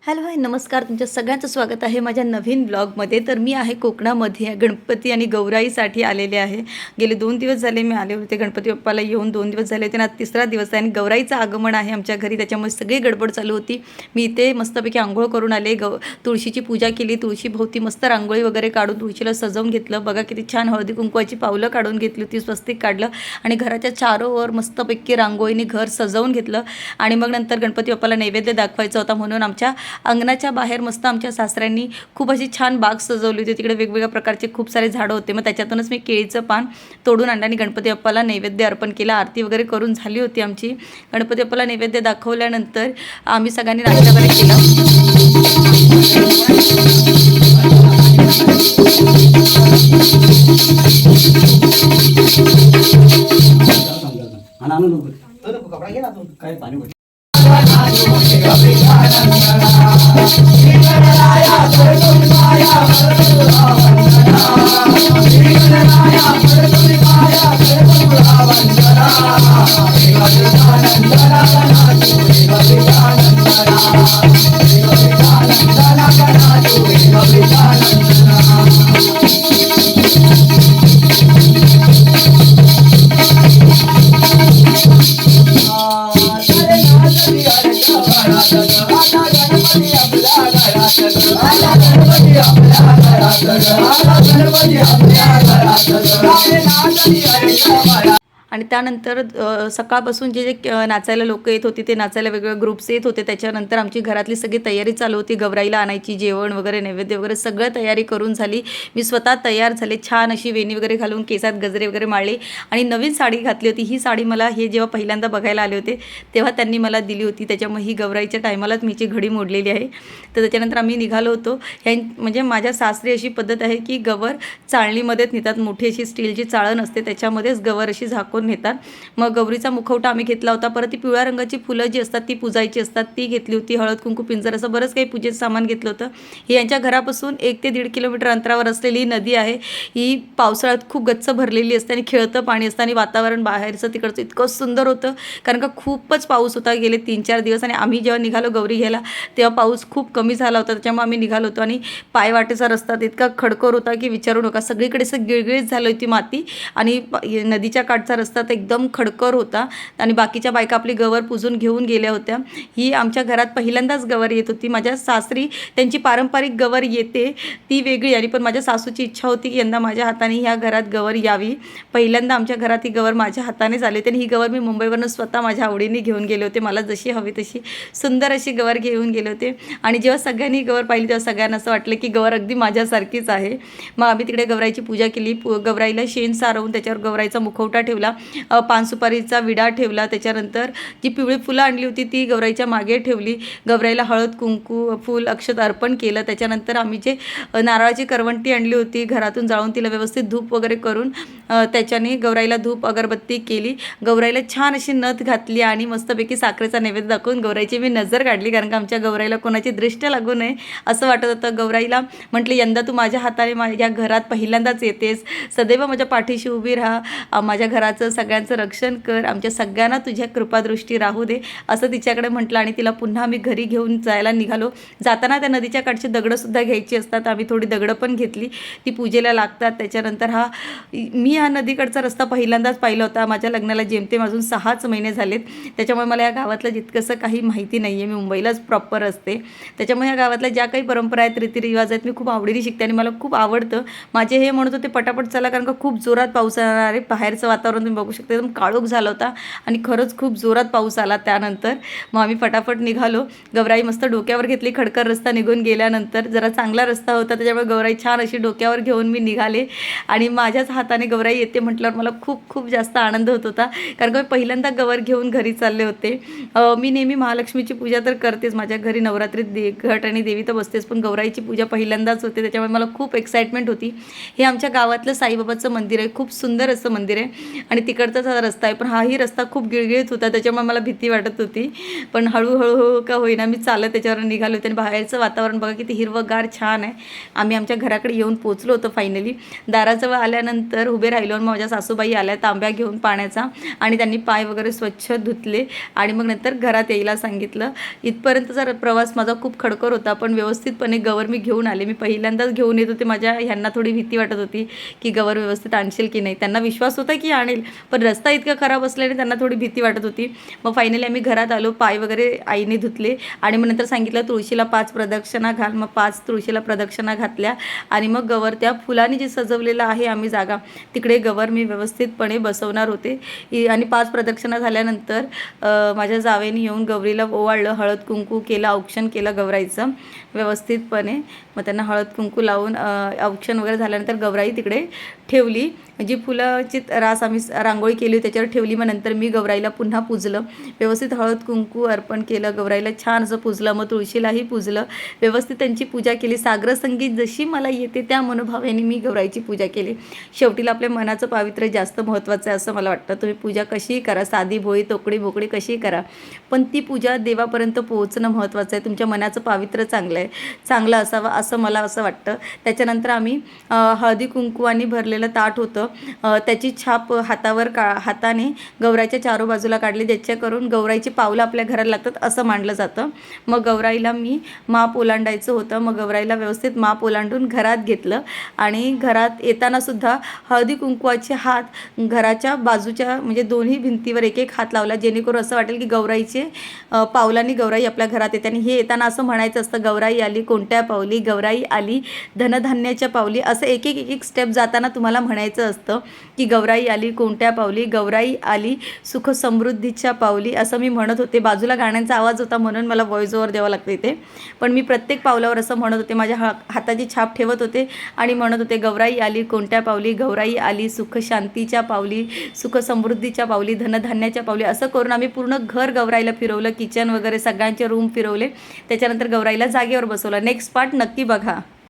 Hello hi नमस्कार. तुमच्या सगळ्यांचं स्वागत आहे माझ्या नवीन ब्लॉगमध्ये. तर मी आहे कोकणामध्ये गणपती आणि गौराईसाठी आलेले आहे. गेले 2 दिवस झाले मी आले होते. गणपती बाप्पाला येऊन 2 दिवस झाले होते आणि आज तिसरा दिवस आहे आणि गौराईचं आगमन आहे आमच्या घरी. त्याच्यामुळे सगळी गडबड चालू होती. मी इथे मस्तपैकी आंघोळ करून आले. तुळशीची पूजा केली. तुळशीभोवती मस्त रांगोळी वगैरे काढून तुळशीला सजवून घेतलं. बघा किती छान हळदी कुंकवाची पावलं काढून घेतली होती. स्वस्तिक काढलं आणि घराच्या चारोवर मस्तपैकी रांगोळीने घर सजवून घेतलं. आणि मग नंतर गणपती बाप्पाला नैवेद्य दाखवायचा होता म्हणून आमच्या अंगणाच्या बाहेर मस्त आमच्या सासऱ्यांनी खूप अशी छान बाग सजवली होती. तिकडे वेगवेगळ्या प्रकारचे खूप सारे झाडं होते. मग त्याच्यातूनच मी केळीचं पान तोडून आणलं आणि गणपती बाप्पाला नैवेद्य अर्पण केला. आरती वगैरे करून झाली होती आमची. गणपती बाप्पाला नैवेद्य दाखवल्यानंतर आम्ही सगळ्यांनी नाश्ता वगैरे केला. आणि त्यानंतर सकाळपासून जे जे नाचायला लोक येत होते ते नाचायला वेगवेगळे ग्रुप्स येत होते. त्याच्यानंतर आमची घरातली सगळी तयारी चालू होती. गौराईला आणायची, जेवण वगैरे नैवेद्य वगैरे सगळं तयारी करून झाली. मी स्वतः तयार झाले. छान अशी वेणी वगैरे घालून केसात गजरे वगैरे माळले आणि नवीन साडी घातली होती. ही साडी मला हे जेव्हा पहिल्यांदा बघायला आले होते तेव्हा त्यांनी मला दिली होती. त्याच्यामुळे ही गौराईच्या टायमालाच मीची घडी मोडलेली आहे. तर त्याच्यानंतर आम्ही निघालो होतो. म्हणजे माझ्या सासरी अशी पद्धत आहे की गवर चाळणीमध्येच नेतात. मोठी अशी स्टीलची चाळण असते त्याच्यामध्येच गवर अशी झाकून नेतात. मग गौरीचा मुखवटा आम्ही घेतला होता. परत ती पिवळ्या रंगाची फुलं जी असतात ती पूजायची असतात ती घेतली होती. हळद कुंकू पिंजर असं बरंच काही पूजेचं सामान घेतलं होतं. ही यांच्या घरापासून 1 ते 1.5 किलोमीटर अंतरावर असलेली नदी आहे. ही पावसाळ्यात खूप गच्च भरलेली असते आणि खेळतं पाणी असतं आणि वातावरण बाहेरचं तिकडचं इतकं सुंदर होतं कारण का खूपच पाऊस होता गेले 3-4 दिवस. आणि आम्ही जेव्हा निघालो गौरी घ्यायला तेव्हा पाऊस खूप कमी झाला होता. त्याच्यामुळे आम्ही निघालो होतो आणि पायवाटेचा रस्ता इतका खडकर होता की विचारू नका. सगळीकडे असं गिळगिळीत झालं होती माती आणि नदीच्या काठचा रस्ता तर एकदम खडकर होता. आणि बाकीच्या बायका आपली गवर पुजून घेऊन गेल्या होत्या. ही आमच्या घरात पहिल्यांदाच गवर येत होती. माझ्या सासरी त्यांची पारंपरिक गवर येते ती वेगळी आणि पण माझ्या सासूची इच्छा होती की यंदा माझ्या हाताने ह्या घरात गवर यावी. पहिल्यांदा आमच्या घरात ही गवर माझ्या हाताने झाली होती आणि ही गवर मी मुंबईवरून स्वतः माझ्या आवडीने घेऊन गेले होते. मला जशी हवी तशी सुंदर अशी गवर घेऊन गेले होते. आणि जेव्हा सगळ्यांनी गवर पाहिली तेव्हा सगळ्यांना असं वाटलं की गवर अगदी माझ्यासारखीच आहे. मग आम्ही तिकडे गवराईची पूजा केली. गवराईला शेण सारवून त्याच्यावर गवराईचा मुखवटा ठेवला. पान सुपारीचा विडा ठेवला. त्याच्यानंतर जी पिवळी फुलं आणली होती ती गौराईच्या मागे ठेवली. गौराईला हळद कुंकू फूल अक्षत अर्पण केलं. त्याच्यानंतर आम्ही जे नारळाची करवंटी आणली होती घरातून जाळून तिला व्यवस्थित धूप वगैरे करून त्याच्याने गौराईला धूप अगरबत्ती केली. गौराईला छान अशी नथ घातली आणि मस्तपैकी साखरेचा नैवेद्य दाखवून गौराईची मी नजर काढली कारण का आमच्या गौराईला कोणाची दृष्टी लागू नये असं वाटत होतं. गौराईला म्हटले यंदा तू माझ्या हाताने माझ्या घरात पहिल्यांदाच येतेस. सदैव माझ्या पाठीशी उभी राहा. माझ्या घराचं सगळ्यांचं रक्षण कर. आमच्या सगळ्यांना तुझ्या कृपादृष्टी राहू दे असं तिच्याकडे म्हटलं. आणि तिला पुन्हा आम्ही घरी घेऊन जायला निघालो. जाताना त्या नदीच्या काठची दगडंसुद्धा घ्यायची असतात. आम्ही थोडी दगडं पण घेतली. ती पूजेला लागतात. त्याच्यानंतर मी हा नदीकडचा रस्ता पहिल्यांदाच पाहिला होता. माझ्या लग्नाला जेमतेम अजून 6च महिने झालेत. त्याच्यामुळे मला या गावातलं जितकंसं काही माहिती नाही आहे. मी मुंबईलाच प्रॉपर असते. त्याच्यामुळे या गावातल्या ज्या काही परंपरा आहेत रीतिरिवाज आहेत मी खूप आवडीने शिकते आणि मला खूप आवडतं. माझे हे म्हणत होते पटापट चला कारण का खूप जोरात पाऊस येणार आहे. बाहेरचं वातावरण तुम्ही बघू शकता एकदम काळोख झाला होता आणि खरंच खूप जोरात पाऊस आला. त्यानंतर मग आम्ही फटाफट निघालो. गौराई मस्त डोक्यावर घेतली. खडकर रस्ता निघून गेल्यानंतर जरा चांगला रस्ता होता त्याच्यामुळे गौराई छान अशी डोक्यावर घेऊन मी निघाले. आणि माझ्याच हाताने गौराई येते म्हटल्यावर मला खूप खूप जास्त आनंद होत होता कारण का मी पहिल्यांदा गवर घेऊन घरी चालले होते. मी नेहमी महालक्ष्मीची पूजा तर करतेच. माझ्या घरी नवरात्रीत घट आणि देवी तर बसतेच पण गौराईची पूजा पहिल्यांदाच होते त्याच्यामुळे मला खूप एक्साइटमेंट होती. हे आमच्या गावातलं साईबाबाचं मंदिर आहे. खूप सुंदर असं मंदिर आहे आणि तिकडचाच हा रस्ता आहे, पण हाही रस्ता खूप गिळगिळीत होता, त्याच्यामुळे मला भीती वाटत होती. पण हळूहळू का होईना मी चालत त्याच्यावर निघाले होते आणि बाहेरचं वातावरण बघा किती हिरवंगार छान आहे. आम्ही आमच्या घराकडे येऊन पोचलो होतो फायनली. दाराजवळ आल्यानंतर उभे राहिलो आणि माझ्या सासूबाई आल्या तांब्या घेऊन पाण्याचा आणि त्यांनी पाय वगैरे स्वच्छ धुतले आणि मग नंतर घरात यायला सांगितलं. इथपर्यंतचा प्रवास माझा खूप खडकर होता, पण व्यवस्थितपणे गवर मी घेऊन आले. मी पहिल्यांदाच घेऊन येत होते. माझ्या ह्यांना थोडी भीती वाटत होती की गवर व्यवस्थित आणशील की नाही. त्यांना विश्वास होता की आणेल, पण रस्ता इतका खराब असल्याने त्यांना थोडी भीती वाटत होती. मग फायनली आम्ही घरात आलो, पाय वगैरे आईने धुतले आणि मग नंतर सांगितलं तुळशीला 5 प्रदक्षिणा घाल. मग 5 तुळशीला प्रदक्षिणा घातल्या आणि मग गवर त्या फुलांनी जे सजवलेलं आहे आम्ही जागा, तिकडे गवर मी व्यवस्थितपणे बसवणार होते. आणि 5 प्रदक्षिणा झाल्यानंतर माझ्या जावेने येऊन गौरीला ओवाळलं, हळद कुंकू केलं, औक्षण केलं गौराईचं व्यवस्थितपणे. मग त्यांना हळद कुंकू लावून औक्षण वगैरे झाल्यानंतर गौराई तिकडे ठेवली. जी फुलाची रास आम्ही रांगोळी केली त्याच्यावर ठेवली. मग नंतर मी गौराईला पुन्हा पूजलं, व्यवस्थित हळद कुंकू अर्पण केलं, गौराईला छान असं पूजलं. मग तुळशीलाही पूजलं, व्यवस्थित त्यांची पूजा केली. सागर संगीत जशी मला येते त्या मनोभावाने मी गौराईची पूजा केली. शेवटीला आपल्या मनाचं पावित्र्य जास्त महत्त्वाचं आहे असं मला वाटतं. तुम्ही पूजा कशीही करा, साधी भोळी तोकडी बोकडी कशीही करा, पण ती पूजा देवापर्यंत पोहोचणं महत्त्वाचं आहे. तुमच्या मनाचं पावित्र्य चांगलं असावं असं मला असं वाटतं. त्याच्यानंतर आम्ही हळदी कुंकवानी भरलेलं ताट होतं, त्याची छाप हाताने गौराईच्या चारो बाजूला काढली, ज्याच्याकरून गौराईची पावलं आपल्या घराला लागतात असं मानलं जातं. मग गौराईला मी माप ओलांडायचं होतं. मग गौराईला व्यवस्थित माप ओलांडून घरात घेतलं आणि घरात येताना सुद्धा हळदी कुंकवाचे हात घराच्या बाजूच्या म्हणजे दोन्ही भिंतीवर एक एक हात लावला, जेणेकरून असं वाटेल की गौराईचे पावलांनी गौराई आपल्या घरात येते. आणि हे येताना असं म्हणायचं असतं, गौराई आली कोणत्या पावली, गौराई आली धनधान्याच्या पावली. असं एक एक स्टेप जाताना तुम्हाला म्हणायचं असतं की गौराई आली कोणत्या पावली, गौराई आली सुख समृद्धीच्या पावली, असं मी म्हणत होते. बाजूला गाण्यांचा आवाज होता म्हणून मला व्हॉइस ओव्हर द्यावं लागतं इथे, पण मी प्रत्येक पावलावर असं म्हणत होते. माझ्या हाताची छाप ठेवत होते आणि म्हणत होते, गौराई आली कोणत्या पावली, गौराई आली सुख शांतीच्या पावली, सुख समृद्धीच्या पावली, धनधान्याच्या पावली. असं करून आम्ही पूर्ण घर गौराईला फिरवलं, किचन वगैरे सगळ्यांचे रूम फिरवले. त्याच्यानंतर गौराईला जागेवर बसवलं. नेक्स्ट पार्ट नक्की बघा.